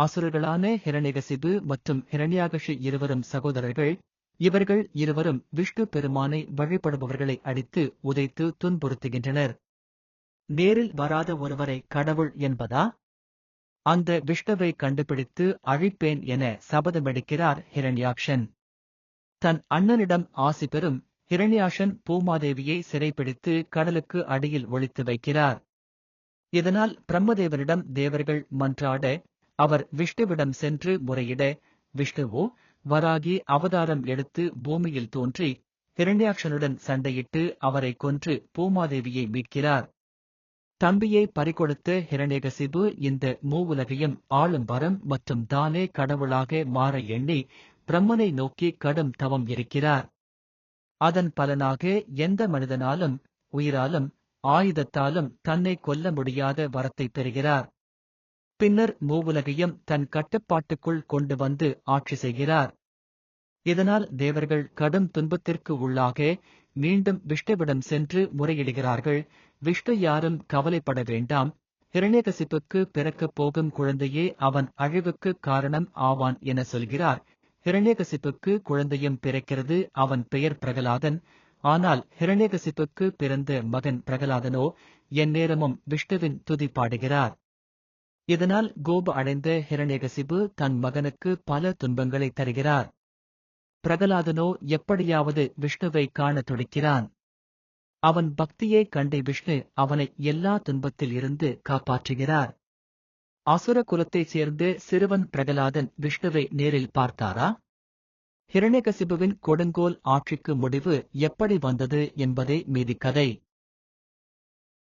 அசுரர்களான ஹிரண்யகசிபு மற்றும் ஹிரண்யாகஷி இருவரும் சகோதரர்கள். இவர்கள் இருவரும் விஷ்ணு பெருமானை வழிபடுபவர்களை அடித்து உதைத்து துன்புறுத்துகின்றனர். நேரில் வராத ஒருவரை கடவுள் என்பதா? அந்த விஷ்ணுவை கண்டுபிடித்து அழிப்பேன் என சபதமெடுக்கிறார் ஹிரண்யாக்ஷன். தன் அண்ணனிடம் ஆசி பெறும் ஹிரண்யாக்ஷன் பூமாதேவியை சிறைப்பிடித்து கடலுக்கு அடியில் ஒளித்து வைக்கிறார். இதனால் பிரம்மதேவரிடம் தேவர்கள் மன்றாட, அவர் விஷ்ணுவிடம் சென்று முறையிட, விஷ்ணுவோ வராகி அவதாரம் எடுத்து பூமியில் தோன்றி ஹிரண்யாக்ஷனுடன் சண்டையிட்டு அவரை கொன்று பூமாதேவியை மீட்கிறார். தம்பியை பறிகொடுத்த ஹிரண்யகசிபு இந்த மூவுலகையும் ஆளும் வரம் மற்றும் தானே கடவுளாக மாற எண்ணி பிரம்மனை நோக்கி கடும் தவம் இருக்கிறார். அதன் பலனாக எந்த மனிதனாலும் உயிராலும் ஆயுதத்தாலும் தன்னை கொல்ல முடியாத வரத்தை பெறுகிறார். பின்னர் மூவுலகையும் தன் கட்டுப்பாட்டுக்குள் கொண்டு வந்து ஆட்சி செய்கிறார். இதனால் தேவர்கள் கடும் துன்பத்திற்கு உள்ளாக மீண்டும் விஷ்ணுவிடம் சென்று முறையிடுகிறார்கள். விஷ்ணு யாரும் கவலைப்பட வேண்டாம், ஹிரண்யகசிப்புக்கு பிறக்கப் போகும் குழந்தையே அவன் அழிவுக்கு காரணம் ஆவான் என சொல்கிறார். ஹிரண்யகசிப்புக்கு குழந்தையும் பிறக்கிறது. அவன் பெயர் பிரகலாதன். ஆனால் ஹிரண்யகசிப்புக்கு பிறந்த மகன் பிரகலாதனோ எந்நேரமும் விஷ்ணுவின் துதி பாடுகிறார். இதனால் கோப அடைந்த ஹிரண்யகசிபு தன் மகனுக்கு பல துன்பங்களை தருகிறார். பிரகலாதனோ எப்படியாவது விஷ்ணுவை காண துடிக்கிறான். அவன் பக்தியை கண்ட விஷ்ணு அவனை எல்லா துன்பத்தில் இருந்து காப்பாற்றுகிறார். அசுர குலத்தைச் சேர்ந்த சிறுவன் பிரகலாதன் விஷ்ணுவை நேரில் பார்த்தாரா? ஹிரண்யகசிபுவின் கொடுங்கோல் ஆட்சிக்கு முடிவு எப்படி வந்தது என்பதே மீதி கதை.